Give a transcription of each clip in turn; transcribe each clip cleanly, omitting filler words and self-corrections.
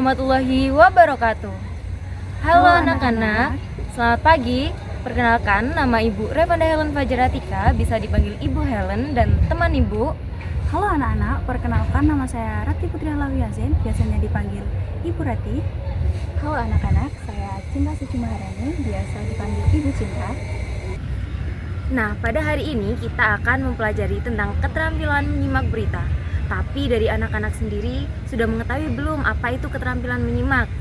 warahmatullahi wabarakatuh. Halo anak-anak, selamat pagi. Perkenalkan, nama Ibu Revanda Helen Fajratika, bisa dipanggil Ibu Helen dan teman Ibu. Halo anak-anak, perkenalkan nama saya Rati Putri Alawiyazen, biasanya dipanggil Ibu Rati. Halo anak-anak, saya Cinta Suci Maharani, biasa dipanggil Ibu Cinta. Nah, pada hari ini kita akan mempelajari tentang keterampilan menyimak berita. Tapi dari anak-anak sendiri sudah mengetahui belum apa itu keterampilan menyimak?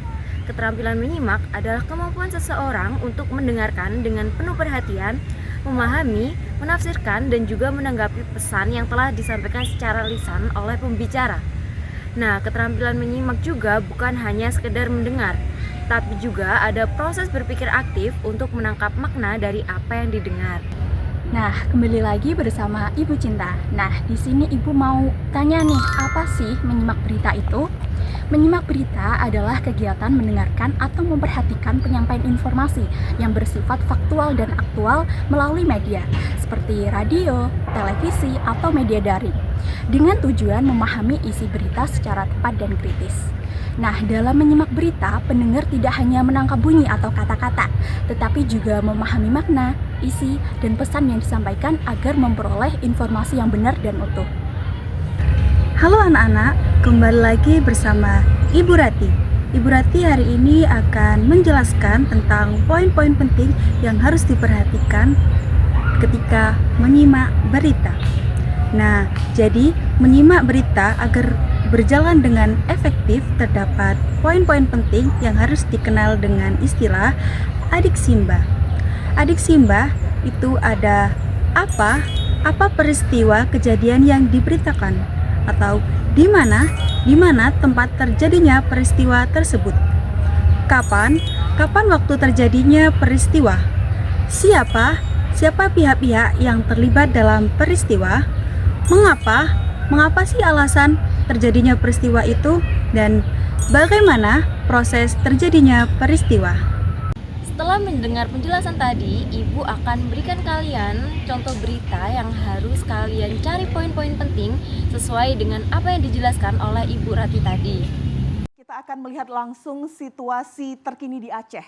Keterampilan menyimak adalah kemampuan seseorang untuk mendengarkan dengan penuh perhatian, memahami, menafsirkan, dan juga menanggapi pesan yang telah disampaikan secara lisan oleh pembicara. Nah, keterampilan menyimak juga bukan hanya sekedar mendengar, tapi juga ada proses berpikir aktif untuk menangkap makna dari apa yang didengar. Nah, kembali lagi bersama Ibu Cinta. Nah, di sini Ibu mau tanya nih, apa sih menyimak berita itu? Menyimak berita adalah kegiatan mendengarkan atau memperhatikan penyampaian informasi yang bersifat faktual dan aktual melalui media, seperti radio, televisi, atau media daring, dengan tujuan memahami isi berita secara tepat dan kritis. Nah, dalam menyimak berita, pendengar tidak hanya menangkap bunyi atau kata-kata, tetapi juga memahami makna, isi, dan pesan yang disampaikan agar memperoleh informasi yang benar dan utuh. Halo anak-anak, kembali lagi bersama Ibu Rati. Ibu Rati hari ini akan menjelaskan tentang poin-poin penting yang harus diperhatikan ketika menyimak berita. Nah, jadi menyimak berita agar berjalan dengan efektif terdapat poin-poin penting yang harus dikenal dengan istilah adik simba. Adik simba itu ada apa peristiwa kejadian yang diberitakan, atau di mana tempat terjadinya peristiwa tersebut. Kapan waktu terjadinya peristiwa. Siapa pihak-pihak yang terlibat dalam peristiwa. Mengapa sih alasan terjadinya peristiwa itu, dan bagaimana proses terjadinya peristiwa. Setelah mendengar penjelasan tadi, Ibu akan memberikan kalian contoh berita yang harus kalian cari poin-poin penting sesuai dengan apa yang dijelaskan oleh Ibu Rati tadi. Kita akan melihat langsung situasi terkini di Aceh.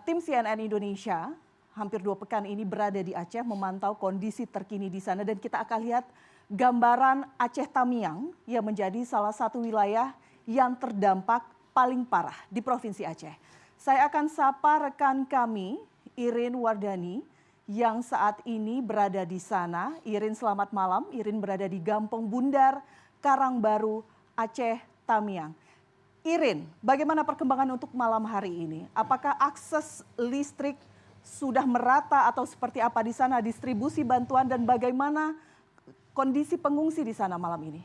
Tim CNN Indonesia hampir 2 pekan ini berada di Aceh memantau kondisi terkini di sana, dan kita akan lihat gambaran Aceh Tamiang yang menjadi salah satu wilayah yang terdampak paling parah di Provinsi Aceh. Saya akan sapa rekan kami, Irin Wardani, yang saat ini berada di sana. Irin, selamat malam. Irin berada di Gampong Bundar, Karangbaru, Aceh Tamiang. Irin, bagaimana perkembangan untuk malam hari ini? Apakah akses listrik sudah merata atau seperti apa di sana, distribusi bantuan, dan bagaimana kondisi pengungsi di sana malam ini?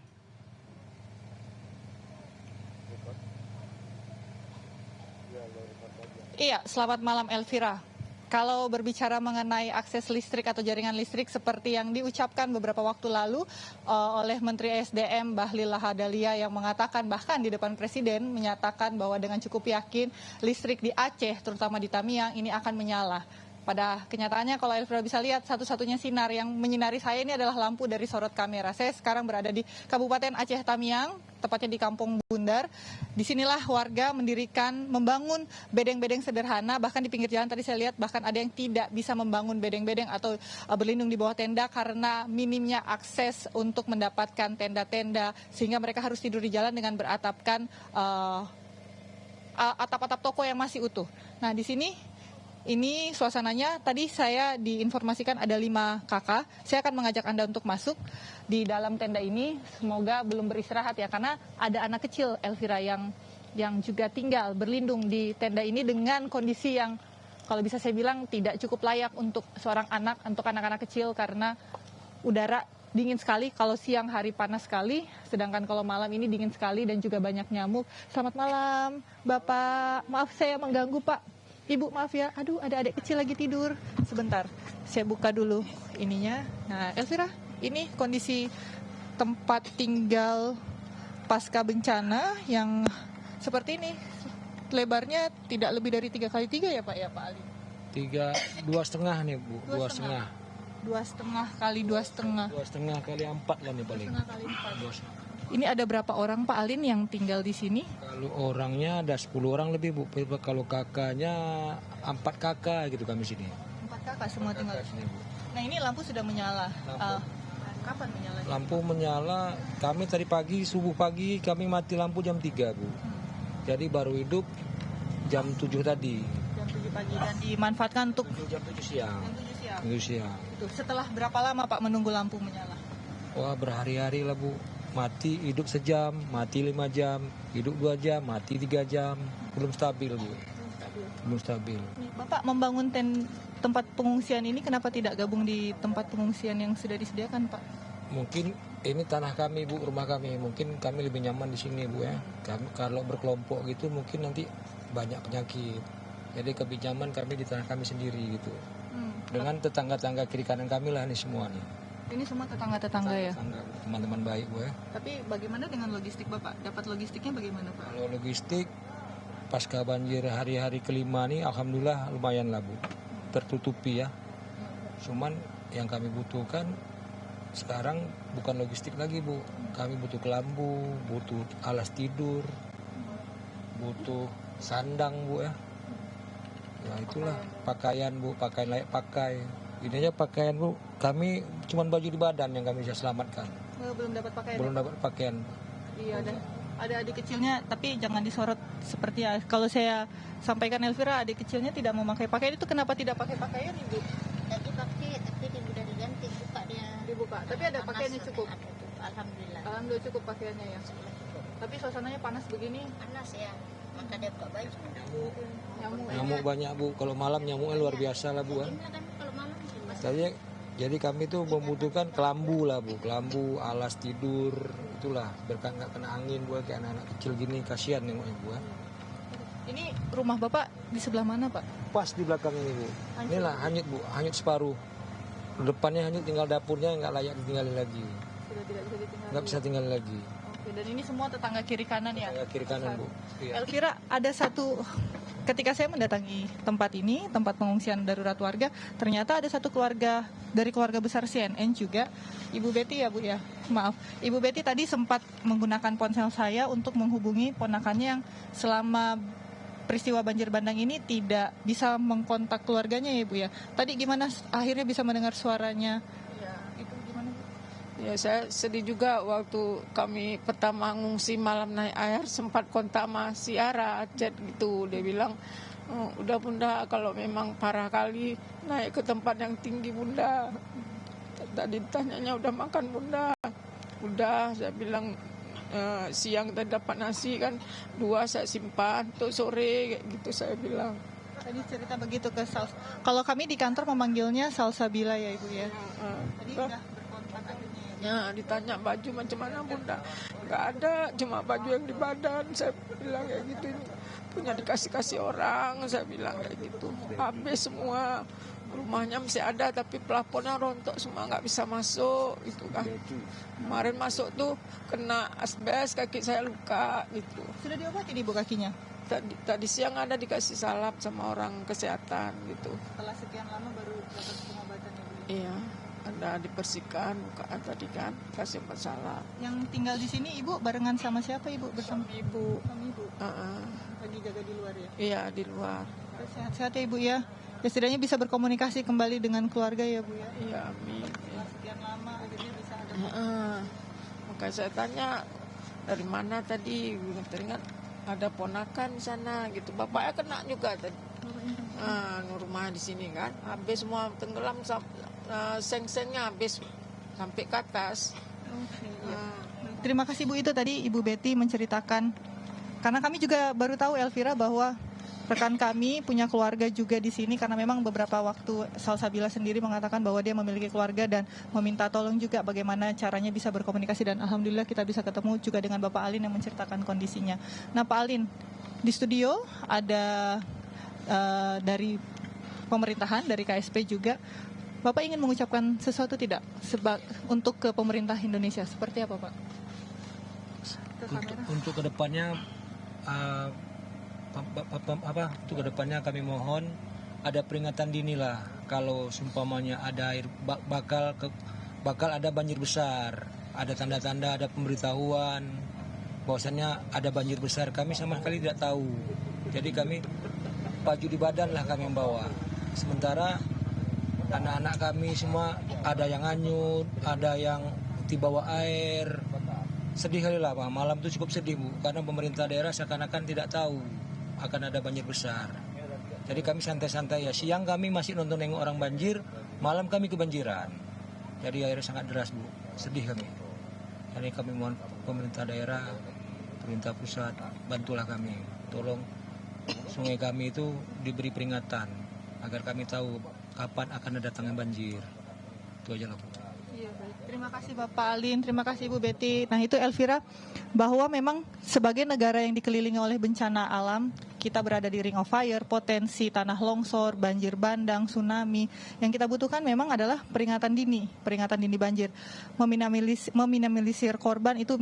Iya, selamat malam Elvira. Kalau berbicara mengenai akses listrik atau jaringan listrik seperti yang diucapkan beberapa waktu lalu oleh Menteri SDM Bahlil Lahadalia yang mengatakan, bahkan di depan Presiden menyatakan bahwa dengan cukup yakin listrik di Aceh, terutama di Tamiang, ini akan menyala. Pada kenyataannya kalau Elvira bisa lihat, satu-satunya sinar yang menyinari saya ini adalah lampu dari sorot kamera. Saya sekarang berada di Kabupaten Aceh Tamiang, tepatnya di Kampung Bundar. Disinilah warga membangun bedeng-bedeng sederhana, bahkan di pinggir jalan tadi saya lihat bahkan ada yang tidak bisa membangun bedeng-bedeng atau berlindung di bawah tenda karena minimnya akses untuk mendapatkan tenda-tenda, sehingga mereka harus tidur di jalan dengan beratapkan atap-atap toko yang masih utuh. Nah, di sini ini suasananya, tadi saya diinformasikan ada 5 kakak. Saya akan mengajak Anda untuk masuk di dalam tenda ini. Semoga belum beristirahat ya, karena ada anak kecil Elvira yang juga tinggal berlindung di tenda ini dengan kondisi yang kalau bisa saya bilang tidak cukup layak untuk seorang anak, untuk anak-anak kecil, karena udara dingin sekali. Kalau siang hari panas sekali, sedangkan kalau malam ini dingin sekali dan juga banyak nyamuk. Selamat malam Bapak, maaf saya mengganggu Pak. Ibu maaf ya, aduh ada adik kecil lagi tidur. Sebentar, saya buka dulu ininya. Nah Elvira, ini kondisi tempat tinggal pasca bencana yang seperti ini. Lebarnya tidak lebih dari 3x3 ya Pak Ali? 2,5 nih Bu, 2,5. 2,5 kali 2,5. 2,5 kali 4 lah nih paling. 2,5 kali 4. Ini ada berapa orang Pak Alin yang tinggal di sini? Kalau orangnya ada 10 orang lebih Bu. Kalau kakaknya 4 kakak gitu kami sini. 4 kakak semua tinggal di sini. Bu. Nah ini lampu sudah menyala. Kapan menyala? Lampu menyala, kami tadi pagi, subuh pagi kami mati lampu jam 3 Bu. Jadi baru hidup jam 7 tadi. Jam 7 pagi dan dimanfaatkan untuk Jam 7 siang. jam 7 siang. 7 siang. Itu. Setelah berapa lama Pak menunggu lampu menyala? Wah berhari-hari lah Bu. Mati hidup sejam, mati 5 jam, hidup 2 jam, mati 3 jam. Belum stabil Bu. Belum stabil. Bapak membangun tempat pengungsian ini kenapa tidak gabung di tempat pengungsian yang sudah disediakan Pak? Mungkin ini tanah kami Bu, rumah kami. Mungkin kami lebih nyaman di sini Bu ya. Kami, kalau berkelompok gitu mungkin nanti banyak penyakit. Jadi lebih nyaman kami di tanah kami sendiri gitu. Dengan tetangga-tetangga kiri kanan kami lah nih semua nih. Ini semua tetangga-tetangga ya? Teman-teman baik Bu ya. Tapi bagaimana dengan logistik Bapak? Dapat logistiknya bagaimana Pak? Kalau logistik pasca banjir hari-hari kelima nih alhamdulillah lumayan lah Bu. Tertutupi ya. Cuman yang kami butuhkan sekarang bukan logistik lagi Bu. Kami butuh kelambu, butuh alas tidur, butuh sandang Bu ya. Ya itulah pakaian Bu, pakaian layak pakai. Ininya pakaian Bu, kami cuma baju di badan yang kami bisa selamatkan. Belum dapat pakaian? Belum dapat pakaian. Iya ada adik kecilnya, tapi jangan disorot seperti ya. Kalau saya sampaikan Elvira, adik kecilnya tidak memakai pakaian, itu kenapa tidak pakai pakaian Ibu? Tadi pakai, tapi dia udah diganti, buka dia. Dibuka, tapi ada pakaiannya cukup? Alhamdulillah. Alhamdulillah cukup pakaiannya ya. Tapi suasananya panas begini. Panas ya, maka dia buka baju. Nyamuk banyak Bu, kalau malam nyamuknya luar biasa lah Bu ya. Gimana kan kalau malam? Jadi kami tuh membutuhkan kelambu lah Bu, kelambu, alas tidur, itulah biar nggak kena angin Bu, kayak anak-anak kecil gini kasihan nengoknya Bu. Ini rumah Bapak di sebelah mana Pak? Pas di belakang ini Bu, inilah hanyut Bu, hanyut separuh. Depannya hanyut, tinggal dapurnya nggak layak ditinggalin lagi, Sudah tidak bisa ditinggal. nggak bisa tinggal lagi. Oke, dan ini semua tetangga kiri kanan ya? Kayak kiri kanan Bu. Iya. Elvira, ada satu, ketika saya mendatangi tempat ini, tempat pengungsian darurat warga, ternyata ada satu keluarga, dari keluarga besar CNN juga, Ibu Betty ya Bu ya, maaf. Ibu Betty tadi sempat menggunakan ponsel saya untuk menghubungi ponakannya yang selama peristiwa banjir bandang ini tidak bisa mengkontak keluarganya ya Bu ya. Tadi gimana akhirnya bisa mendengar suaranya? Ya, itu gimana Bu? Ya saya sedih juga waktu kami pertama ngungsi malam naik air sempat kontak sama si Ara, chat gitu. Dia bilang, udah Bunda kalau memang parah kali naik ke tempat yang tinggi Bunda. Tadi tanyanya udah makan Bunda. Udah, saya bilang siang tadi dapat nasi kan 2 saya simpan untuk sore kayak gitu saya bilang. Tadi cerita begitu ke Salsa. Kalau kami di kantor memanggilnya Salsabila ya Ibu ya. Tadi udah berkontak akhirnya ya. Ya ditanya baju macam mana Bunda, nggak ada, cuma baju yang di badan. Saya bilang kayak gitu, punya dikasih orang, saya bilang kayak gitu. Habis semua, rumahnya masih ada tapi plafonnya rontok semua, nggak bisa masuk itu kan. Kemarin masuk tuh kena asbes, kaki saya luka gitu. Sudah diobati Ibu kakinya? Tadi siang ada dikasih salep sama orang kesehatan gitu. Setelah sekian lama baru dapat pengobatan ya Bu? Iya, ada dibersihkan bukaan tadi kan, kasih masalah. Yang tinggal di sini Ibu barengan sama siapa Ibu? Bersama Ibu. Sama Ibu? Lagi jaga di luar ya? Iya di luar. Sehat-sehat ya Ibu ya? Ya setidaknya bisa berkomunikasi kembali dengan keluarga ya Bu ya? Iya amin. Setelah sekian lama akhirnya bisa ada. Makanya saya tanya dari mana tadi, teringat ada ponakan di sana gitu. Bapaknya kena juga tadi. Rumah di sini kan, habis semua tenggelam, seng-sengnya habis sampai ke atas. Terima kasih Bu, itu tadi Ibu Betty menceritakan. Karena kami juga baru tahu Elvira bahwa rekan kami punya keluarga juga di sini, karena memang beberapa waktu Salsabila sendiri mengatakan bahwa dia memiliki keluarga dan meminta tolong juga bagaimana caranya bisa berkomunikasi, dan alhamdulillah kita bisa ketemu juga dengan Bapak Alin yang menceritakan kondisinya. Nah Pak Alin, di studio ada dari pemerintahan, dari KSP juga. Bapak ingin mengucapkan sesuatu tidak untuk ke pemerintah Indonesia? Seperti apa Pak? Untuk kedepannya untuk kedepannya kami mohon ada peringatan dini lah, kalau seumpamanya ada air bakal ada banjir besar ada tanda-tanda, ada pemberitahuan bahwasannya ada banjir besar, kami sama sekali tidak tahu. Jadi kami baju di badan lah kami membawa. Sementara anak-anak kami semua ada yang hanyut, ada yang di bawah air. Sedih kali lah Pak. Malam itu cukup sedih Bu, karena pemerintah daerah seakan-akan tidak tahu akan ada banjir besar. Jadi kami santai-santai ya. Siang kami masih nonton nengok orang banjir, malam kami kebanjiran. Jadi airnya sangat deras Bu, sedih kami. Jadi kami mohon pemerintah daerah, pemerintah pusat, bantulah kami. Tolong sungai kami itu diberi peringatan agar kami tahu kapan akan datangnya banjir. Itu aja lah Bu. Iya, baik. Terima kasih Bapak Alin, terima kasih Ibu Betty. Nah itu Elvira, bahwa memang sebagai negara yang dikelilingi oleh bencana alam, kita berada di Ring of Fire, potensi tanah longsor, banjir bandang, tsunami. Yang kita butuhkan memang adalah peringatan dini banjir. Meminimalisir korban itu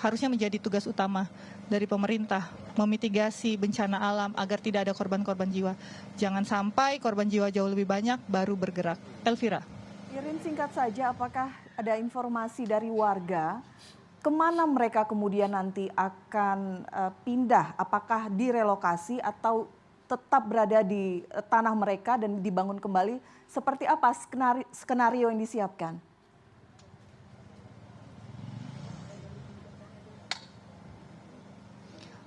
harusnya menjadi tugas utama dari pemerintah, memitigasi bencana alam agar tidak ada korban-korban jiwa. Jangan sampai korban jiwa jauh lebih banyak baru bergerak. Elvira. Irin, singkat saja, apakah ada informasi dari warga kemana mereka kemudian nanti akan pindah? Apakah direlokasi atau tetap berada di tanah mereka dan dibangun kembali? Seperti apa skenario yang disiapkan?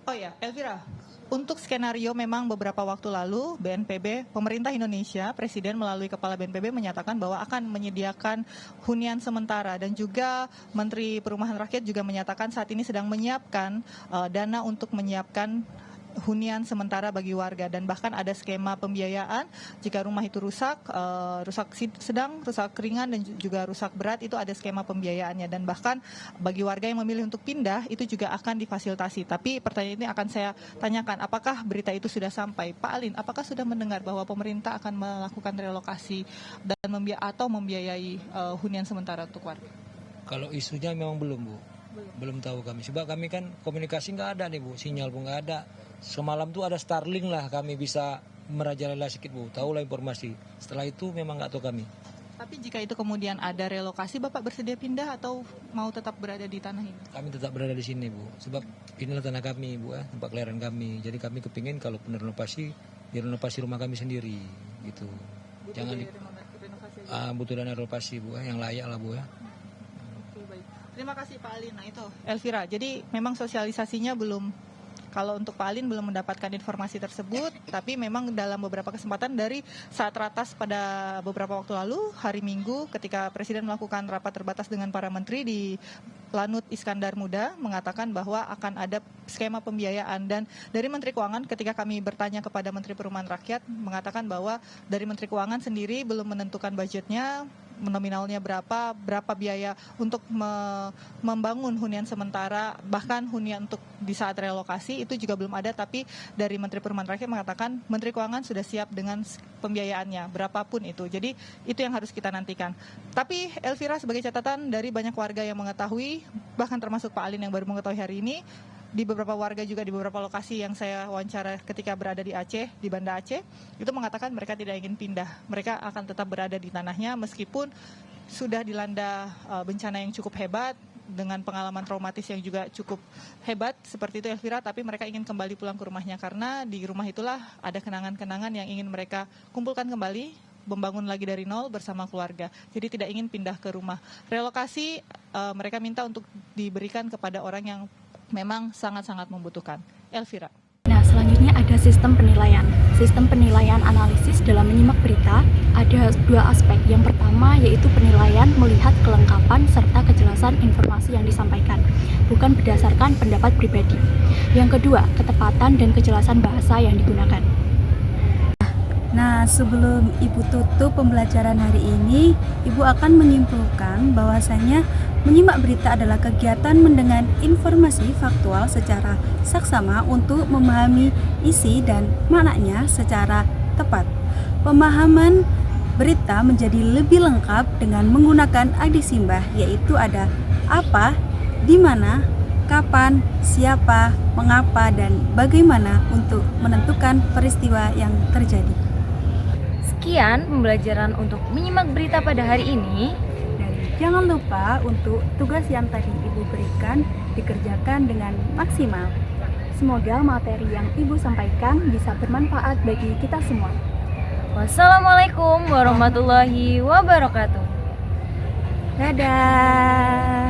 Oh ya, Elvira, untuk skenario memang beberapa waktu lalu BNPB, pemerintah Indonesia, Presiden melalui Kepala BNPB menyatakan bahwa akan menyediakan hunian sementara, dan juga Menteri Perumahan Rakyat juga menyatakan saat ini sedang menyiapkan dana untuk menyiapkan hunian sementara bagi warga, dan bahkan ada skema pembiayaan jika rumah itu rusak sedang, rusak ringan, dan juga rusak berat, itu ada skema pembiayaannya, dan bahkan bagi warga yang memilih untuk pindah itu juga akan difasilitasi. Tapi pertanyaan ini akan saya tanyakan, apakah berita itu sudah sampai? Pak Alin, apakah sudah mendengar bahwa pemerintah akan melakukan relokasi dan membiayai hunian sementara untuk warga? Kalau isunya memang belum Bu, belum tahu kami. Sebab kami kan komunikasi nggak ada nih Bu, sinyal pun nggak ada. Semalam tuh ada Starlink lah, kami bisa merajalela sedikit Bu, tahulah informasi. Setelah itu memang nggak tahu kami. Tapi jika itu kemudian ada relokasi, Bapak bersedia pindah atau mau tetap berada di tanah ini? Kami tetap berada di sini Bu, sebab inilah tanah kami Bu, tempat kelahiran kami. Jadi kami kepingin kalau pun renovasi, direnovasi rumah kami sendiri gitu. Jangan butuh dana renovasi Bu, yang layak lah Bu ya. Oke, baik. Terima kasih Pak Alin. Nah itu Elvira, jadi memang sosialisasinya belum. Kalau untuk Pak Alin belum mendapatkan informasi tersebut, tapi memang dalam beberapa kesempatan dari saat ratas pada beberapa waktu lalu, hari Minggu ketika Presiden melakukan rapat terbatas dengan para menteri di Lanut Iskandar Muda, mengatakan bahwa akan ada skema pembiayaan, dan dari Menteri Keuangan ketika kami bertanya kepada Menteri Perumahan Rakyat mengatakan bahwa dari Menteri Keuangan sendiri belum menentukan budgetnya, nominalnya berapa biaya untuk membangun hunian sementara, bahkan hunian untuk di saat relokasi itu juga belum ada. Tapi dari Menteri Perumahan Rakyat mengatakan Menteri Keuangan sudah siap dengan pembiayaannya, berapapun itu. Jadi itu yang harus kita nantikan. Tapi Elvira, sebagai catatan dari banyak warga yang mengetahui, bahkan termasuk Pak Alin yang baru mengetahui hari ini, di beberapa warga juga di beberapa lokasi yang saya wawancara ketika berada di Aceh, di Banda Aceh, itu mengatakan mereka tidak ingin pindah. Mereka akan tetap berada di tanahnya meskipun sudah dilanda bencana yang cukup hebat, dengan pengalaman traumatis yang juga cukup hebat seperti itu Elvira, tapi mereka ingin kembali pulang ke rumahnya karena di rumah itulah ada kenangan-kenangan yang ingin mereka kumpulkan kembali, membangun lagi dari nol bersama keluarga. Jadi tidak ingin pindah ke rumah. Relokasi mereka minta untuk diberikan kepada orang yang memang sangat-sangat membutuhkan. Elvira. Nah, selanjutnya ada sistem penilaian. Sistem penilaian analisis dalam menyimak berita ada dua aspek. Yang pertama yaitu penilaian melihat kelengkapan serta kejelasan informasi yang disampaikan, bukan berdasarkan pendapat pribadi. Yang kedua, ketepatan dan kejelasan bahasa yang digunakan. Nah, sebelum Ibu tutup pembelajaran hari ini, Ibu akan menyimpulkan bahwasannya menyimak berita adalah kegiatan mendengar informasi faktual secara saksama untuk memahami isi dan maknanya secara tepat. Pemahaman berita menjadi lebih lengkap dengan menggunakan adi simbah, yaitu ada apa, di mana, kapan, siapa, mengapa, dan bagaimana untuk menentukan peristiwa yang terjadi. Sekian pembelajaran untuk menyimak berita pada hari ini. Dari Jangan lupa untuk tugas yang tadi Ibu berikan dikerjakan dengan maksimal. Semoga materi yang Ibu sampaikan bisa bermanfaat bagi kita semua. Wassalamualaikum warahmatullahi wabarakatuh. Dadah.